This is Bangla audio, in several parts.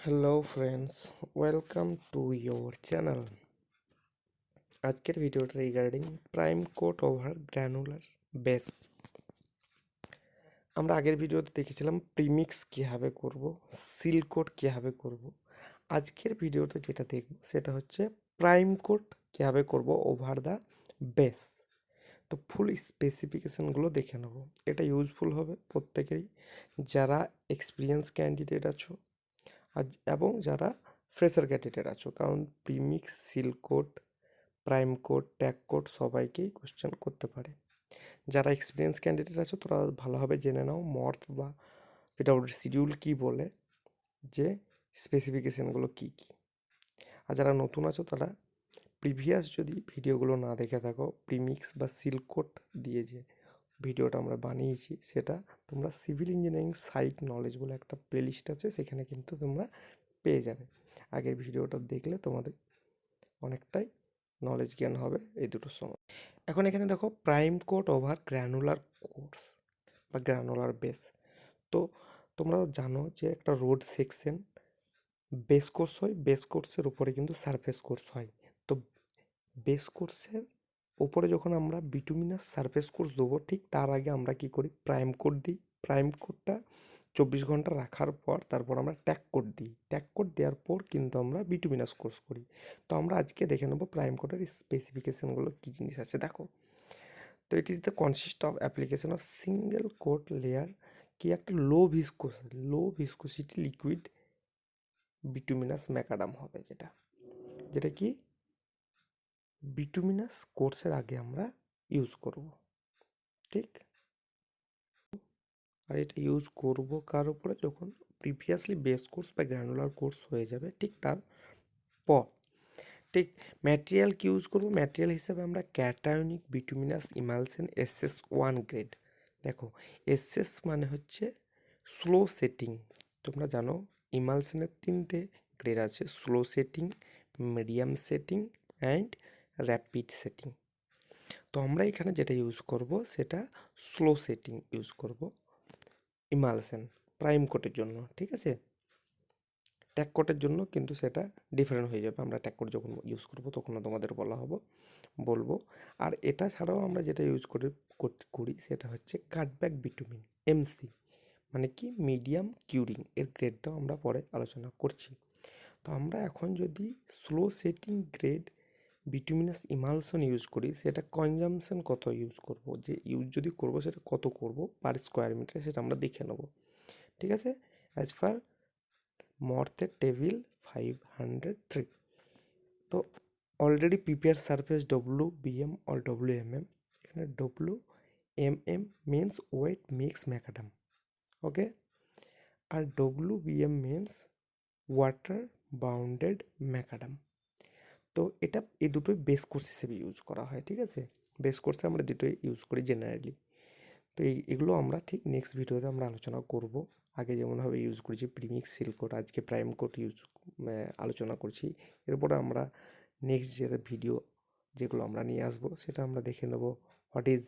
Hello friends, welcome to your channel. আজকের ভিডিওটা regarding prime coat over granular base. আমরা আগের ভিডিওতে দেখেছিলাম প্রিমিক্স কীভাবে করব, সিল কোট কীভাবে করব। আজকের ভিডিওতে যেটা দেখব সেটা হচ্ছে প্রাইম কোট কীভাবে করব ওভার দ্য বেস। তো ফুল স্পেসিফিকেশানগুলো দেখে নেব। এটা ইউজফুল হবে প্রত্যেকেরই, যারা এক্সপিরিয়েন্স ক্যান্ডিডেট আছো এবং যারা ফ্রেশার ক্যান্ডিডেট আছো, কারণ premix, seal coat, prime coat, tack coat সবাইকেই কোশ্চেন করতে পারে। যারা এক্সপিরিয়েন্স ক্যান্ডিডেট আছো তোরা ভালোভাবে জেনে নাও মর্থ বা পিডব্লিউডি শিডিউল কী বলে, যে স্পেসিফিকেশানগুলো কী কী। আর যারা নতুন আছো তারা প্রিভিয়াস যদি ভিডিওগুলো না দেখে থাকো, প্রিমিক্স বা সিল কোট দিয়ে যে ভিডিওটা আমরা বানিয়েছি সেটা তোমরা সিভিল ইঞ্জিনিয়ারিং সাইট নলেজ বলে একটা প্লেলিস্ট আছে, সেখানে কিন্তু তোমরা পেয়ে যাবে। আগের ভিডিওটা দেখলে তোমাদের অনেকটাই নলেজ জ্ঞান হবে এই দুটোর সময়। এখন এখানে দেখো prime coat over granular course বা গ্র্যানুলার বেস। তো তোমরা জানো যে একটা রোড সেকশন বেস কোর্স হয়, বেস কোর্সের উপরে কিন্তু সারফেস কোর্স হয়। তো বেস কোর্সের ওপরে যখন আমরা বিটুমিনাস সারফেস কোর্স দেবো, ঠিক তার আগে আমরা কি করি, প্রাইম কোট দিই। প্রাইম কোটটা 24 ঘন্টা রাখার পর তারপর আমরা ট্যাগ কোট দিই। ট্যাগ কোট দেওয়ার পর কিন্তু আমরা বিটুমিনাস কোর্স করি। তো আমরা আজকে দেখে নেবো প্রাইম কোটের স্পেসিফিকেশানগুলো কী জিনিস আছে। দেখো, তো it is the consist of application of single coat layer, কি একটা low viscosity liquid bituminous macadam হবে, যেটা যেটা কি বিটুমিনাস কোর্সের আগে আমরা ইউজ করব। ঠিক, আর এটা ইউজ করব কার উপরে, যখন প্রিভিয়াসলি বেস কোর্স বা গ্র্যানুলার কোর্স হয়ে যাবে ঠিক তারপর। ঠিক, ম্যাটেরিয়াল কি ইউজ করব, ম্যাটেরিয়াল হিসেবে আমরা ক্যাটায়নিক বিটুমিনাস ইমালসেন SS1 গ্রেড। দেখো, SS মানে হচ্ছে স্লো সেটিং। তোমরা জানো ইমালসেনের 3টে গ্রেড আছে, slow setting, medium setting and rapid setting. তো আমরা এখানে যেটা ইউজ করব সেটা স্লো সেটিং ইউজ করব ইমালসেন প্রাইম কোটের জন্য। ঠিক আছে, ট্যাগ কোটের জন্য কিন্তু সেটা ডিফারেন্ট হয়ে যাবে। আমরা ট্যাগ কোট যখন ইউজ করব তখন তোমাদের বলবো। আর এটা ছাড়াও আমরা যেটা ইউজ করি সেটা হচ্ছে কাটব্যাক বিটুমিন, MC, মানে কি মিডিয়াম কিউরিং। এর গ্রেডটাও আমরা পরে আলোচনা করছি। তো আমরা এখন যদি slow setting grade bituminous emulsion use করি, সেটা কনজামশন কত ইউজ করব, যে ইউজ যদি করব সেটা কত করব পার স্কোয়ার মিটার, সেটা আমরা দেখে নেব। ঠিক আছে, অ্যাজ পার মর্থের টেবিল 503। তো already prepare surface WBM or WMM, এখানে WMM means wet mix macadam, okay, আর WBM means water bounded macadam. তো এটা এই দুটোই বেস কোর্স হিসেবে ইউজ করা হয়। ঠিক আছে, বেস কোর্সে আমরা দুটোই ইউজ করি জেনারেলি। তো এগুলো আমরা ঠিক নেক্সট ভিডিওতে আমরা আলোচনা করব। আগে যেমনভাবে ইউজ করেছি প্রিমিক্স, সিল কোড, আজকে প্রাইম কোড আলোচনা করছি। এরপরে আমরা নেক্সট যে ভিডিও যেগুলো আমরা নিয়ে আসবো সেটা আমরা দেখে নেব what is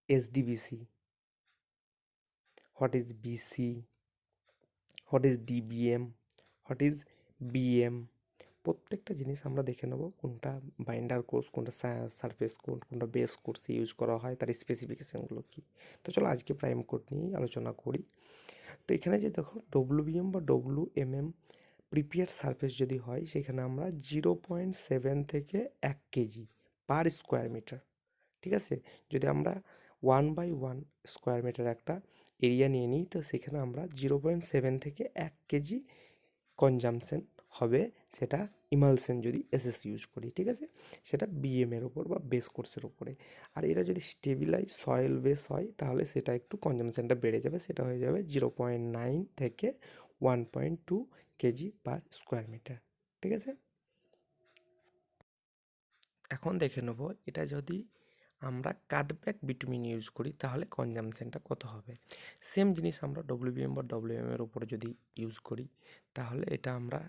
SDBC, what is BC, what is DBM, what is BM। প্রত্যেকটা জিনিস আমরা দেখে নেব, কোনটা বাইন্ডার কোর্স, কোনটা সারফেস কোড, কোনটা বেস কোর্সে ইউজ করা হয়, তার স্পেসিফিকেশানগুলো কী। তো চলো আজকে প্রাইম কোড নিয়েই আলোচনা করি। তো এখানে যে দেখো WBM বা WMM প্রিপেয়ার সারফেস যদি হয়, সেখানে আমরা 0.7 থেকে 1 কেজি পার স্কোয়ার মিটার। ঠিক আছে, যদি আমরা 1/1 স্কোয়ার মিটার একটা এরিয়া নিয়ে নিই, তো সেখানে আমরা 0.7 থেকে 1 কেজি কনজামশন হবে, সেটা ইমালসেন যদি SS ইউজ করি। ঠিক আছে, সেটা BM এর ওপর বা বেস কোর্সের ওপরে। আর এরা যদি স্টেবিলাইজ সয়েল বেস হয় তাহলে সেটা একটু কনজামশনটা বেড়ে যাবে, সেটা হয়ে যাবে 0.9 থেকে 1.2 কেজি পার স্কোয়ার মিটার। ঠিক আছে, এখন দেখে নেব এটা যদি আমরা কাটব্যাক বিটুমিন ইউজ করি তাহলে কনজামশনটা কত হবে। সেম জিনিস আমরা WBM বা WM এর উপরে যদি ইউজ করি তাহলে এটা আমরা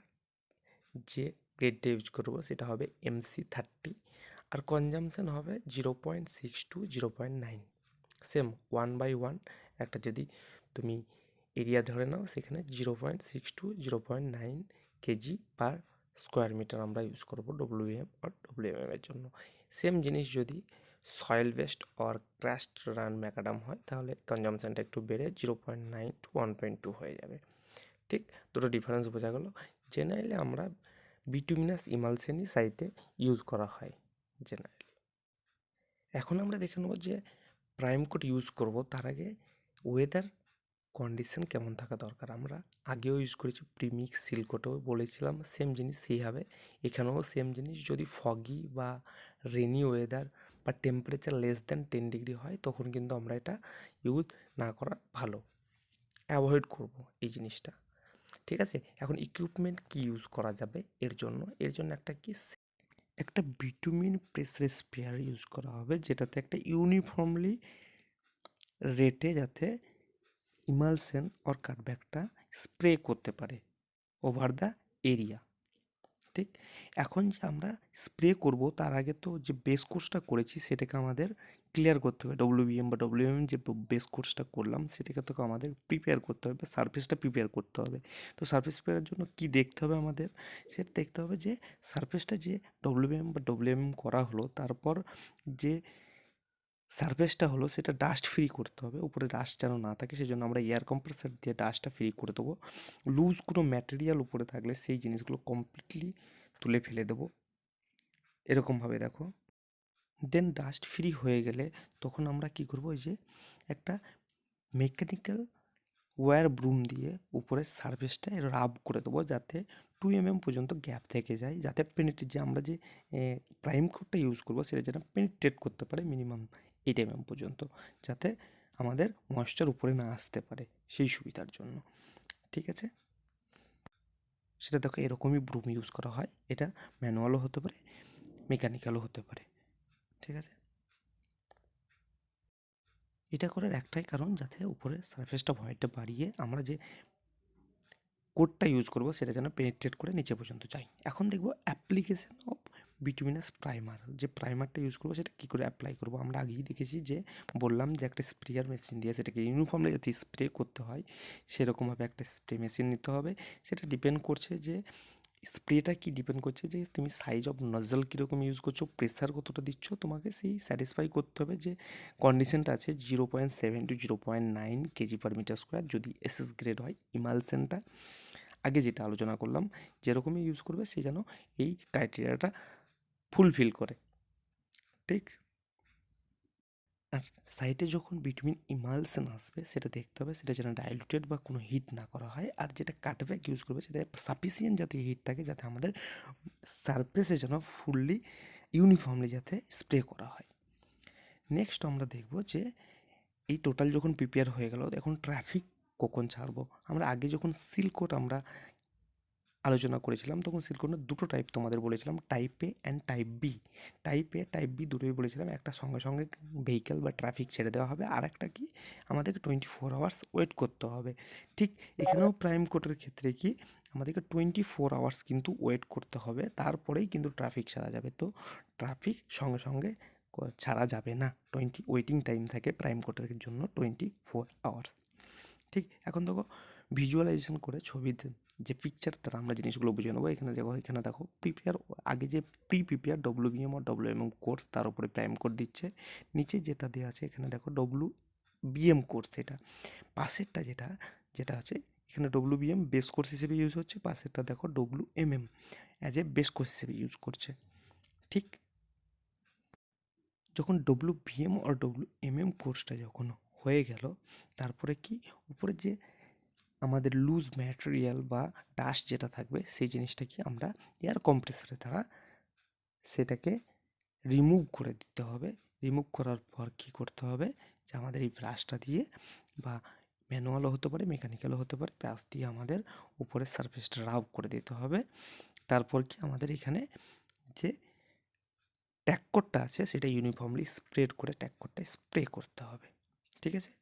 যে গ্রেডটা ইউজ করবো সেটা হবে MC30, আর কনজামশন হবে 0.6 to 0.9। সেম 1/1 একটা যদি তুমি এরিয়া ধরে নাও, সেখানে 0.6 to 0.9 KG per square metre আমরা ইউজ করবো ডব্লিউএম আর ডব্লিউএম এর জন্য। সেম জিনিস যদি soil based or crust run macadam হয়, তাহলে কনজামশানটা একটু বেড়ে 0.9 to 1.2 হয়ে যাবে। ঠিক, দুটো ডিফারেন্স বোঝা গেল। জেনারেলি আমরা বিটুমিনাস ইমালশনই সাইটে ইউজ করা হয় জেনারেলি। এখন আমরা দেখে নেব যে প্রাইম কোট ইউজ করব, তার আগে ওয়েদার কন্ডিশন কেমন থাকা দরকার। আমরা আগেও ইউজ করেছি প্রিমিক্স সিলকোটেও বলেছিলাম সেম জিনিস সেই হবে, এখানেও সেম জিনিস। যদি ফগি বা রেনি ওয়েদার বা টেম্পারেচার <10 ডিগ্রি হয়, তখন কিন্তু আমরা এটা ইউজ না করা ভালো, অ্যাভয়েড করব এই জিনিসটা। ঠিক আছে, এখন ইকুইপমেন্ট কি ইউজ করা যাবে এর জন্য একটা বিটুমিন প্রেসার স্প্রেয়ার ইউজ করা হবে, যেটাতে একটা ইউনিফর্মলি রেটে যাতে ইমালশন অর কাটব্যাকটা স্প্রে করতে পারে ওভার দ্য এরিয়া। ঠিক, এখন যে আমরা স্প্রে করব তার আগে তো যে বেস কোর্সটা করেছি সেটাকে আমাদের ক্লিয়ার করতে হবে। ডব্লিউবিএম বা ডব্লিউএম যে বেস কোর্সটা করলাম সেটাকে তো আমাদের প্রিপেয়ার করতে হবে, সারফেসটা প্রিপেয়ার করতে হবে। তো সারফেস প্রিপেয়ারের জন্য কি দেখতে হবে আমাদের, সেটা দেখতে হবে যে সারফেসটা যে ডব্লিউবিএম বা ডব্লিউএম করা হলো, তারপর যে সারফেসটা হলো সেটা ডাস্ট ফ্রি করতে হবে, উপরে ডাস্ট যেন না থাকে, সেই জন্য আমরা এয়ার কম্প্রেসার দিয়ে ডাস্টটা ফ্রি করে দেবো। লুজ কোনো ম্যাটেরিয়াল উপরে থাকলে সেই জিনিসগুলো কমপ্লিটলি তুলে ফেলে দেবো, এরকমভাবে দেখো। দেন ডাস্ট ফ্রি হয়ে গেলে তখন আমরা কি করবো, ওই যে একটা মেকানিক্যাল ওয়্যার ব্রুম দিয়ে উপরের সারফেসটা রাব করে দেবো, যাতে 2 mm পর্যন্ত গ্যাপ থেকে যায়, যাতে পেনিট্রেট যে আমরা যে প্রাইম কোটটা ইউজ করবো সেটা যেন পেনিট্রেট করতে পারে মিনিমাম 8 mm পর্যন্ত, যাতে আমাদের ময়েশ্চার উপরে না আসতে পারে, সেই সুবিধার জন্য। ঠিক আছে, সেটা দেখো এরকমই ব্রুম ইউজ করা হয়, এটা ম্যানুয়ালও হতে পারে মেকানিক্যালও হতে পারে। ঠিক আছে, এটা করার একটাই কারণ, যাতে উপরে সারফেসটা ভয়েডটা বাড়িয়ে আমরা যে কোডটা ইউজ করবো সেটা যেন পেনিট্রেট করে নিচে পর্যন্ত যায়। এখন দেখবো অ্যাপ্লিকেশন অফ বিটুমিনাস প্রাইমার, যে প্রাইমারটা ইউজ করবো সেটা কী করে অ্যাপ্লাই করবো। আমরা আগেই দেখেছি যে বললাম যে একটা স্প্রেয়ার মেশিন দিয়ে সেটাকে ইউনিফর্মলি যাতে স্প্রে করতে হয় সেরকমভাবে একটা স্প্রে মেশিন নিতে হবে। সেটা ডিপেন্ড করছে যে স্প্রেটা কি ডিপেন্ড করছে যে তুমি সাইজ অফ নজল কীরকম ইউজ করছো, প্রেসার কতটা দিচ্ছ, তোমাকে সেই স্যাটিসফাই করতে হবে যে কন্ডিশনটা আছে 0.7 to 0.9 KG per metre square. যদি এসএস গ্রেড হয়, ইমালশনটা আগে যেটা আলোচনা করলাম যেরকমই ইউজ করবে সে যেন এই ক্রাইটেরিয়াটা ফুলফিল করে। ঠিক, আর সাইটে যখন বিটুমিন ইমালশন আসবে সেটা দেখতে হবে সেটা যেন ডাইলুটেড বা কোনো হিট না করা হয়, আর যেটা কাটব্যাক ইউজ করবে সেটা সাফিসিয়েন্ট যাতে হিট থাকে, যাতে আমাদের সারফেসে যেন ফুললি ইউনিফর্মলি যাতে স্প্রে করা হয়। নেক্সট আমরা দেখব যে এই টোটাল যখন প্রিপেয়ার হয়ে গেল, এখন ট্রাফিক কখন ছাড়বো। আমরা আগে যখন সিলকোট আমরা আলোচনা করেছিলাম তখন সিলকোনের দুটো টাইপ তোমাদের বলেছিলাম, type A and type B. Type B দুটোই বলেছিলাম, একটা সঙ্গে সঙ্গে ভেহিক্যাল বা ট্রাফিক ছেড়ে দেওয়া হবে, আর একটা কি আমাদেরকে 24 আওয়ার্স ওয়েট করতে হবে। ঠিক এখানেও প্রাইম কোটের ক্ষেত্রে কি আমাদেরকে 24 আওয়ার্স কিন্তু ওয়েট করতে হবে, তারপরেই কিন্তু ট্রাফিক ছাড়া যাবে। তো ট্রাফিক সঙ্গে সঙ্গে ছাড়া যাবে না, ওয়েটিং টাইম থাকে প্রাইম কোটের জন্য 24 আওয়ার্স। ঠিক, এখন দেখো ভিজুয়ালাইজেশন করে ছবিতে যে পিকচার তারা আমরা জিনিসগুলো বুঝে নেবো। এখানে দেখো প্রিপেয়ার, আগে যে প্রিপেয়ার ডব্লিউবিএম আর ডব্লিউএম কোর্স তার উপরে প্রাইম কোড দিচ্ছে, নিচে যেটা দেওয়া আছে এখানে দেখো ডব্লিউবিএম কোর্স, এটা পাশেরটা যেটা যেটা আছে এখানে ডব্লিউবিএম বেস কোর্স হিসেবে ইউজ হচ্ছে, পাশেরটা দেখো ডব্লিউএমএম অ্যাজ এ বেস কোর্স হিসেবে ইউজ করছে। ঠিক, যখন ডব্লিউবিএম আর ডব্লিউএমএম কোর্সটা যখন হয়ে গেল, তারপরে কি উপরে যে আমাদের লুজ ম্যাটেরিয়াল বা ডাস্ট যেটা থাকবে সেই জিনিসটা কি আমরা এয়ার কম্প্রেসারের দ্বারা সেটাকে রিমুভ করে দিতে হবে। রিমুভ করার পর কি করতে হবে, যে আমাদের এই ব্রাশটা দিয়ে বা ম্যানুয়ালও হতে পারে মেকানিক্যালও হতে পারে, ব্রাশ দিয়ে আমাদের উপরের সারফেসটা রাব করে দিতে হবে। তারপর কি আমাদের এখানে যে ট্যাক্করটা আছে সেটা ইউনিফর্মলি স্প্রেড করে ট্যাক্করটা স্প্রে করতে হবে। ঠিক আছে,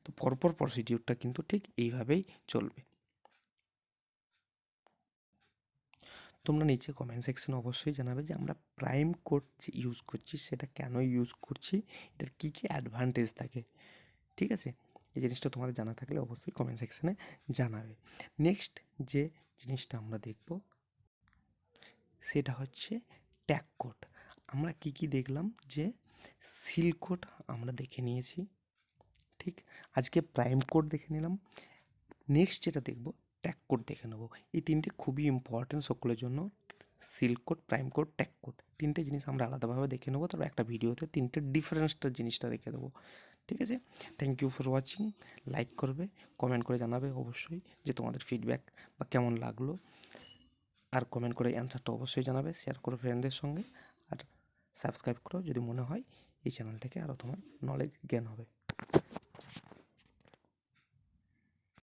তো পরপর প্রসিডিউরটা কিন্তু ঠিক এইভাবেই চলবে। তোমরা নিচে কমেন্ট সেকশনে অবশ্যই জানাবে যে আমরা প্রাইম কোড যে ইউজ করছি সেটা কেন ইউজ করছি, এটার কী কী অ্যাডভান্টেজ থাকে। ঠিক আছে, এই জিনিসটা তোমাদের জানা থাকলে অবশ্যই কমেন্ট সেকশানে জানাবে। নেক্সট যে জিনিসটা আমরা দেখব সেটা হচ্ছে ট্যাগ কোড। আমরা কি দেখলাম যে সিল কোড আমরা দেখে নিয়েছি, ঠিক। আজকে প্রাইম কোড দেখে নিলাম। নেক্সট যেটা দেখব ট্যাগ কোড দেখে নেব। এই তিনটে খুবই ইম্পর্টেন্ট সকলের জন্য, seal code, prime code, tag code. তিনটে জিনিস আমরা আলাদাভাবে দেখে নেবো, তারপর একটা ভিডিওতে তিনটে ডিফারেন্সটা জিনিসটা দেখে দেবো, ঠিক আছে। Thank you for watching. Like করবে, কমেন্ট করে জানাবে অবশ্যই যে তোমাদের ফিডব্যাক বা কেমন লাগলো, আর কমেন্ট করে অ্যান্সারটা অবশ্যই জানাবে। শেয়ার করো ফ্রেন্ডদের সঙ্গে, আর সাবস্ক্রাইব করো যদি মনে হয় এই চ্যানেল থেকে আরও তোমার নলেজ গেইন হবে।